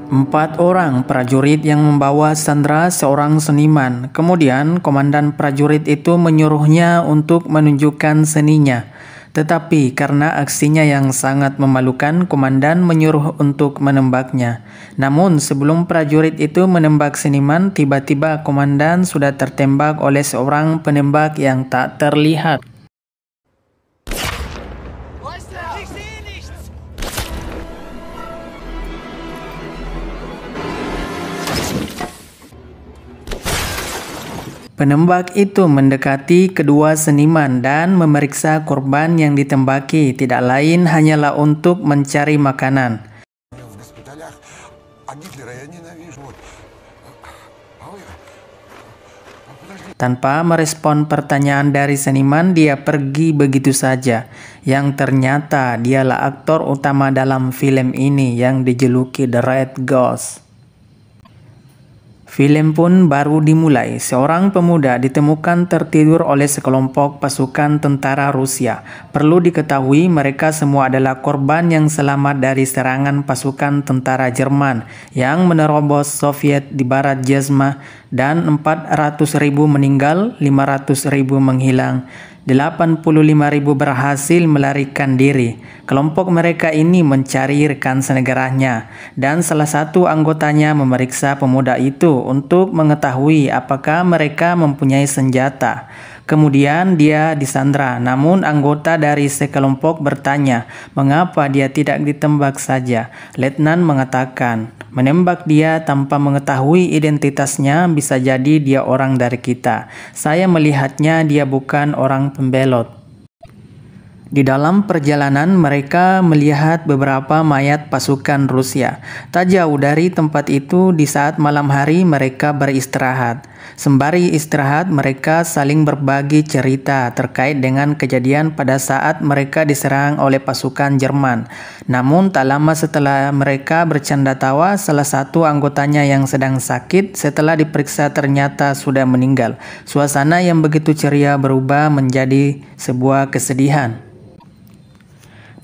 4 orang prajurit yang membawa sandera seorang seniman. Kemudian komandan prajurit itu menyuruhnya untuk menunjukkan seninya. Tetapi karena aksinya yang sangat memalukan, komandan menyuruh untuk menembaknya. Namun sebelum prajurit itu menembak seniman, tiba-tiba komandan sudah tertembak oleh seorang penembak yang tak terlihat. Penembak itu mendekati kedua seniman dan memeriksa korban yang ditembaki, tidak lain hanyalah untuk mencari makanan. Tanpa merespon pertanyaan dari seniman, dia pergi begitu saja. Yang ternyata dialah aktor utama dalam film ini yang dijuluki The Red Ghost. Film pun baru dimulai, seorang pemuda ditemukan tertidur oleh sekelompok pasukan tentara Rusia. Perlu diketahui mereka semua adalah korban yang selamat dari serangan pasukan tentara Jerman yang menerobos Soviet di barat Jazma, dan 400.000 meninggal, 500.000 menghilang. 85.000 berhasil melarikan diri. Kelompok mereka ini mencari rekan senegaranya, dan salah satu anggotanya memeriksa pemuda itu untuk mengetahui apakah mereka mempunyai senjata. Kemudian dia disandra, namun anggota dari sekelompok bertanya mengapa dia tidak ditembak saja. Letnan mengatakan, menembak dia tanpa mengetahui identitasnya bisa jadi dia orang dari kita. Saya melihatnya dia bukan orang pembelot. Di dalam perjalanan mereka melihat beberapa mayat pasukan Rusia. Tak jauh dari tempat itu di saat malam hari mereka beristirahat. Sembari istirahat mereka saling berbagi cerita terkait dengan kejadian pada saat mereka diserang oleh pasukan Jerman. Namun tak lama setelah mereka bercanda tawa, salah satu anggotanya yang sedang sakit setelah diperiksa ternyata sudah meninggal. Suasana yang begitu ceria berubah menjadi sebuah kesedihan.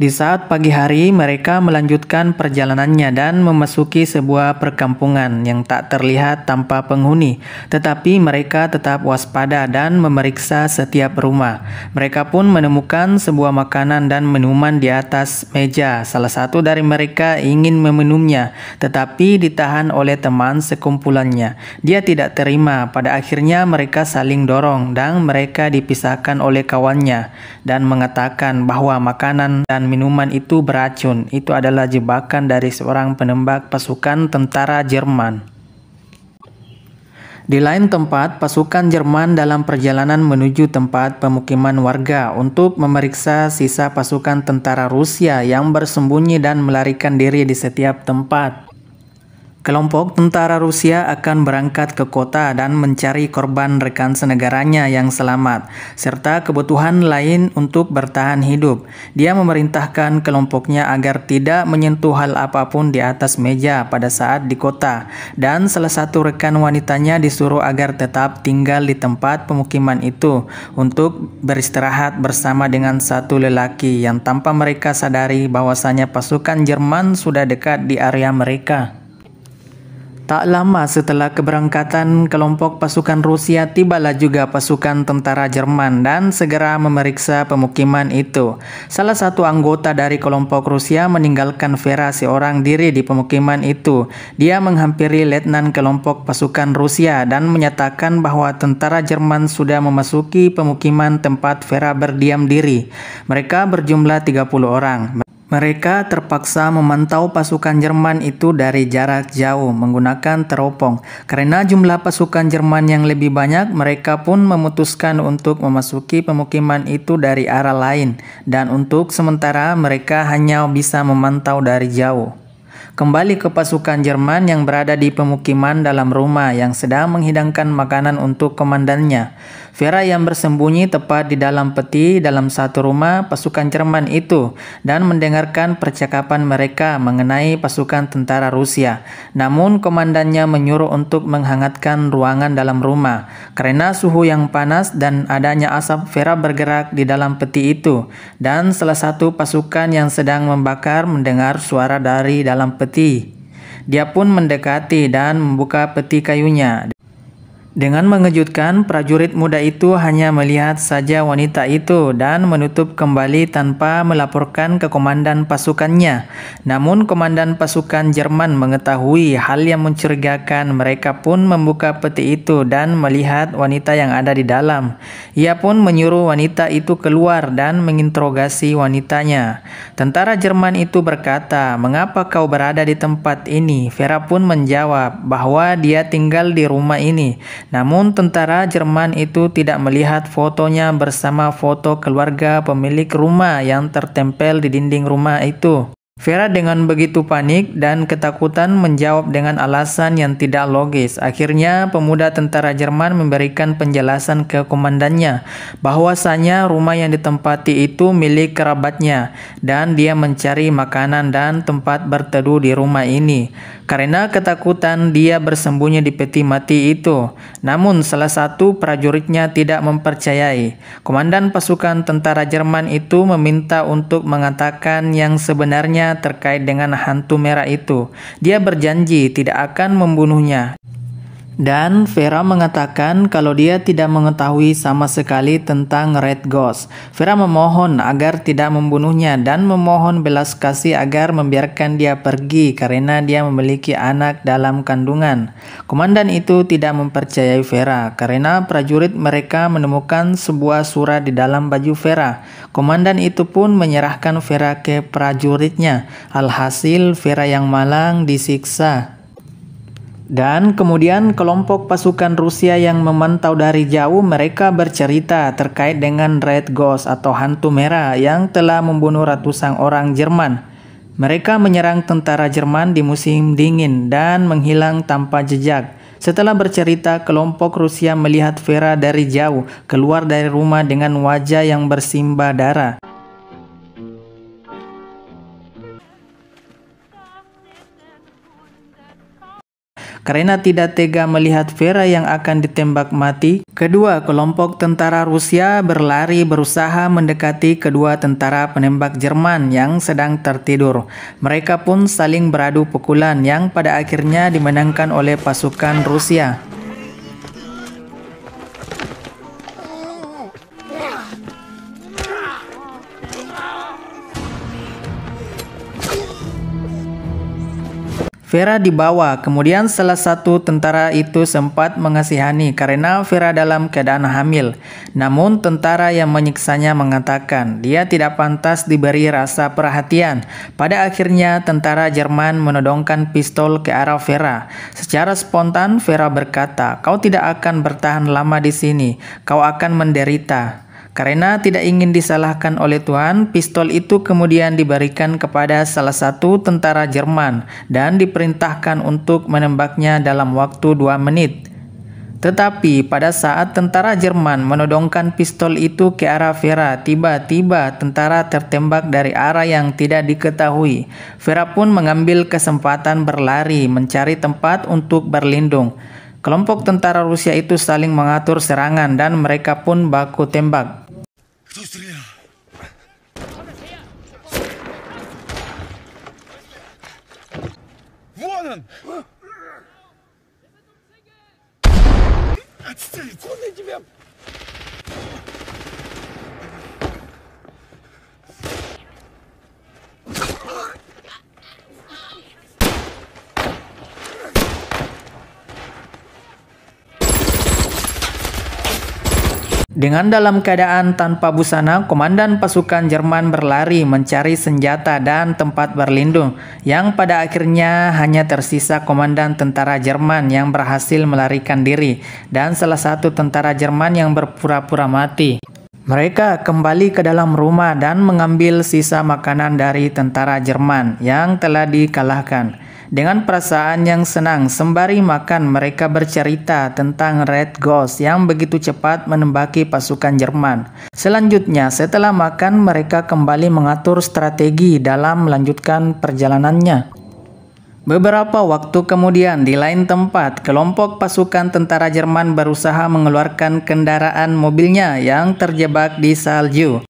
Di saat pagi hari, mereka melanjutkan perjalanannya dan memasuki sebuah perkampungan yang tak terlihat tanpa penghuni. Tetapi mereka tetap waspada dan memeriksa setiap rumah. Mereka pun menemukan sebuah makanan dan minuman di atas meja. Salah satu dari mereka ingin meminumnya, tetapi ditahan oleh teman sekumpulannya. Dia tidak terima. Pada akhirnya mereka saling dorong dan mereka dipisahkan oleh kawannya dan mengatakan bahwa makanan dan minuman itu beracun. Itu adalah jebakan dari seorang penembak pasukan tentara Jerman. Di lain tempat, pasukan Jerman dalam perjalanan menuju tempat pemukiman warga untuk memeriksa sisa pasukan tentara Rusia yang bersembunyi dan melarikan diri di setiap tempat. Kelompok tentara Rusia akan berangkat ke kota dan mencari korban rekan senegaranya yang selamat, serta kebutuhan lain untuk bertahan hidup. Dia memerintahkan kelompoknya agar tidak menyentuh hal apapun di atas meja pada saat di kota, dan salah satu rekan wanitanya disuruh agar tetap tinggal di tempat pemukiman itu untuk beristirahat bersama dengan satu lelaki yang tanpa mereka sadari bahwasanya pasukan Jerman sudah dekat di area mereka. Tak lama setelah keberangkatan kelompok pasukan Rusia, tibalah juga pasukan tentara Jerman dan segera memeriksa pemukiman itu. Salah satu anggota dari kelompok Rusia meninggalkan Vera seorang diri di pemukiman itu. Dia menghampiri letnan kelompok pasukan Rusia dan menyatakan bahwa tentara Jerman sudah memasuki pemukiman tempat Vera berdiam diri. Mereka berjumlah 30 orang. Mereka terpaksa memantau pasukan Jerman itu dari jarak jauh menggunakan teropong. Karena jumlah pasukan Jerman yang lebih banyak, mereka pun memutuskan untuk memasuki pemukiman itu dari arah lain. Dan untuk sementara mereka hanya bisa memantau dari jauh. Kembali ke pasukan Jerman yang berada di pemukiman dalam rumah yang sedang menghidangkan makanan untuk komandannya. Vera yang bersembunyi tepat di dalam peti dalam satu rumah pasukan Jerman itu dan mendengarkan percakapan mereka mengenai pasukan tentara Rusia. Namun komandannya menyuruh untuk menghangatkan ruangan dalam rumah. Karena suhu yang panas dan adanya asap, Vera bergerak di dalam peti itu, dan salah satu pasukan yang sedang membakar mendengar suara dari dalam peti. Dia pun mendekati dan membuka peti kayunya. Dengan mengejutkan, prajurit muda itu hanya melihat saja wanita itu dan menutup kembali tanpa melaporkan ke komandan pasukannya. Namun komandan pasukan Jerman mengetahui hal yang mencurigakan. Mereka pun membuka peti itu dan melihat wanita yang ada di dalam. Ia pun menyuruh wanita itu keluar dan menginterogasi wanitanya. Tentara Jerman itu berkata, "Mengapa kau berada di tempat ini?" Vera pun menjawab bahwa dia tinggal di rumah ini. Namun tentara Jerman itu tidak melihat fotonya bersama foto keluarga pemilik rumah yang tertempel di dinding rumah itu. Vera dengan begitu panik dan ketakutan menjawab dengan alasan yang tidak logis. Akhirnya pemuda tentara Jerman memberikan penjelasan ke komandannya bahwasanya rumah yang ditempati itu milik kerabatnya dan dia mencari makanan dan tempat berteduh di rumah ini. Karena ketakutan, dia bersembunyi di peti mati itu. Namun salah satu prajuritnya tidak mempercayai. Komandan pasukan tentara Jerman itu meminta untuk mengatakan yang sebenarnya terkait dengan hantu merah itu. Dia berjanji tidak akan membunuhnya. Dan Vera mengatakan kalau dia tidak mengetahui sama sekali tentang Red Ghost. Vera memohon agar tidak membunuhnya dan memohon belas kasih agar membiarkan dia pergi karena dia memiliki anak dalam kandungan. Komandan itu tidak mempercayai Vera karena prajurit mereka menemukan sebuah surat di dalam baju Vera. Komandan itu pun menyerahkan Vera ke prajuritnya. Alhasil Vera yang malang disiksa. Dan kemudian kelompok pasukan Rusia yang memantau dari jauh mereka bercerita terkait dengan Red Ghost atau hantu merah yang telah membunuh ratusan orang Jerman. Mereka menyerang tentara Jerman di musim dingin dan menghilang tanpa jejak. Setelah bercerita, kelompok Rusia melihat Vera dari jauh keluar dari rumah dengan wajah yang bersimbah darah. Karena tidak tega melihat Vera yang akan ditembak mati, kedua kelompok tentara Rusia berlari berusaha mendekati kedua tentara penembak Jerman yang sedang tertidur. Mereka pun saling beradu pukulan yang pada akhirnya dimenangkan oleh pasukan Rusia. Vera dibawa, kemudian salah satu tentara itu sempat mengasihani karena Vera dalam keadaan hamil. Namun tentara yang menyiksanya mengatakan dia tidak pantas diberi rasa perhatian. Pada akhirnya tentara Jerman menodongkan pistol ke arah Vera. Secara spontan Vera berkata, "Kau tidak akan bertahan lama di sini, kau akan menderita." Karena tidak ingin disalahkan oleh Tuhan, pistol itu kemudian diberikan kepada salah satu tentara Jerman dan diperintahkan untuk menembaknya dalam waktu 2 menit. Tetapi pada saat tentara Jerman menodongkan pistol itu ke arah Vera, tiba-tiba tentara tertembak dari arah yang tidak diketahui. Vera pun mengambil kesempatan berlari mencari tempat untuk berlindung. Kelompok tentara Rusia itu saling mengatur serangan dan mereka pun baku tembak. Кто стрелял? Вон он! Отстань! Куда тебя? Dengan dalam keadaan tanpa busana, komandan pasukan Jerman berlari mencari senjata dan tempat berlindung, yang pada akhirnya hanya tersisa komandan tentara Jerman yang berhasil melarikan diri, dan salah satu tentara Jerman yang berpura-pura mati. Mereka kembali ke dalam rumah dan mengambil sisa makanan dari tentara Jerman yang telah dikalahkan. Dengan perasaan yang senang sembari makan, mereka bercerita tentang Red Ghost yang begitu cepat menembaki pasukan Jerman. Selanjutnya, setelah makan, mereka kembali mengatur strategi dalam melanjutkan perjalanannya. Beberapa waktu kemudian, di lain tempat, kelompok pasukan tentara Jerman berusaha mengeluarkan kendaraan mobilnya yang terjebak di salju.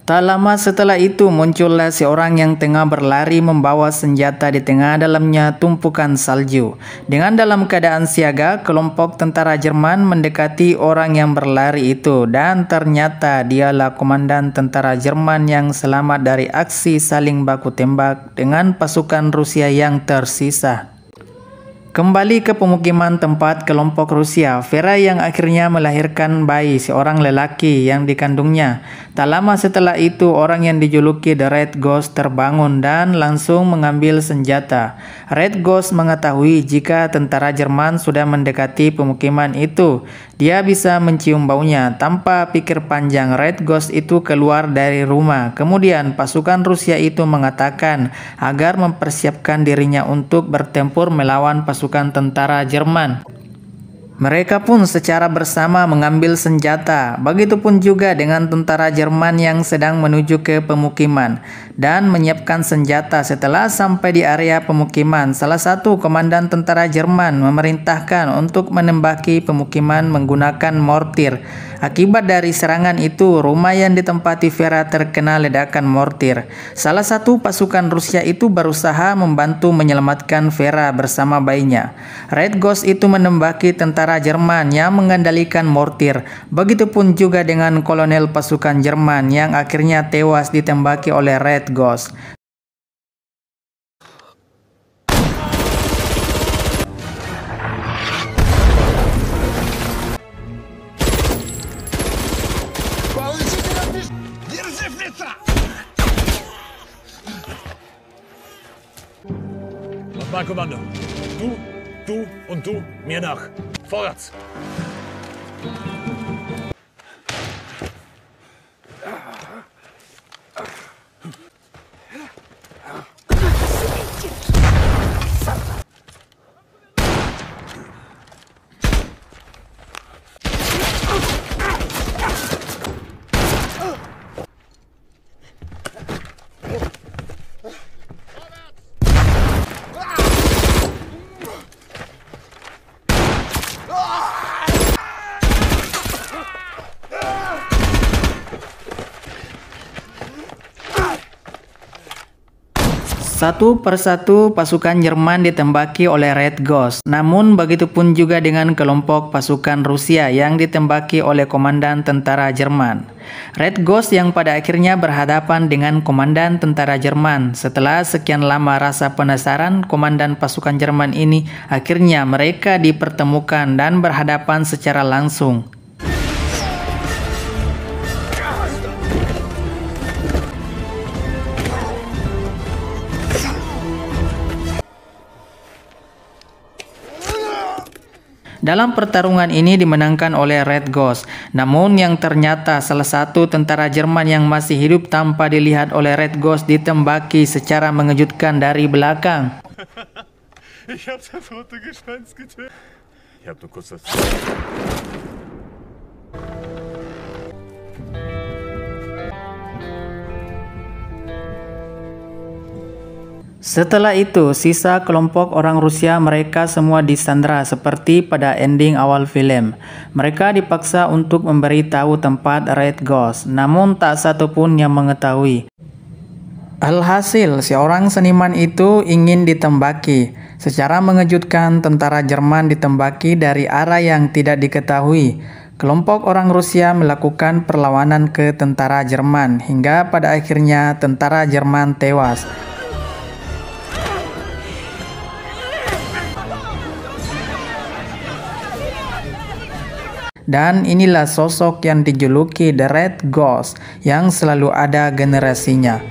Tak lama setelah itu muncullah seorang yang tengah berlari membawa senjata di tengah dalamnya tumpukan salju. Dengan dalam keadaan siaga, kelompok tentara Jerman mendekati orang yang berlari itu dan ternyata dialah komandan tentara Jerman yang selamat dari aksi saling baku tembak dengan pasukan Rusia yang tersisa. Kembali ke pemukiman tempat kelompok Rusia, Vera yang akhirnya melahirkan bayi seorang lelaki yang dikandungnya. Tak lama setelah itu, orang yang dijuluki The Red Ghost terbangun dan langsung mengambil senjata. Red Ghost mengetahui jika tentara Jerman sudah mendekati pemukiman itu. Dia bisa mencium baunya. Tanpa pikir panjang, Red Ghost itu keluar dari rumah. Kemudian pasukan Rusia itu mengatakan agar mempersiapkan dirinya untuk bertempur melawan pasukan tentara Jerman. Mereka pun secara bersama mengambil senjata. Begitupun juga dengan tentara Jerman yang sedang menuju ke pemukiman dan menyiapkan senjata. Setelah sampai di area pemukiman, salah satu komandan tentara Jerman memerintahkan untuk menembaki pemukiman menggunakan mortir. Akibat dari serangan itu, rumah yang ditempati Vera terkena ledakan mortir. Salah satu pasukan Rusia itu berusaha membantu menyelamatkan Vera bersama bayinya. Red Ghost itu menembaki tentara Jerman yang mengendalikan mortir. Begitupun juga dengan kolonel pasukan Jerman yang akhirnya tewas ditembaki oleh Red Ghost. Mein Kommando. Du und du mir nach. Vorwärts! Satu persatu pasukan Jerman ditembaki oleh Red Ghost. Namun begitupun juga dengan kelompok pasukan Rusia yang ditembaki oleh komandan tentara Jerman. Red Ghost yang pada akhirnya berhadapan dengan komandan tentara Jerman. Setelah sekian lama rasa penasaran komandan pasukan Jerman ini, akhirnya mereka dipertemukan dan berhadapan secara langsung. Dalam pertarungan ini dimenangkan oleh Red Ghost. Namun yang ternyata salah satu tentara Jerman yang masih hidup tanpa dilihat oleh Red Ghost ditembaki secara mengejutkan dari belakang. Ich hab das rote Gespenst getötet. Ich hab nur kurz das... Setelah itu, sisa kelompok orang Rusia mereka semua disandra seperti pada ending awal film. Mereka dipaksa untuk memberitahu tempat Red Ghost, namun tak satu pun yang mengetahui. Alhasil, seorang seniman itu ingin ditembaki. Secara mengejutkan, tentara Jerman ditembaki dari arah yang tidak diketahui. Kelompok orang Rusia melakukan perlawanan ke tentara Jerman, hingga pada akhirnya tentara Jerman tewas. Dan inilah sosok yang dijuluki The Red Ghost yang selalu ada generasinya.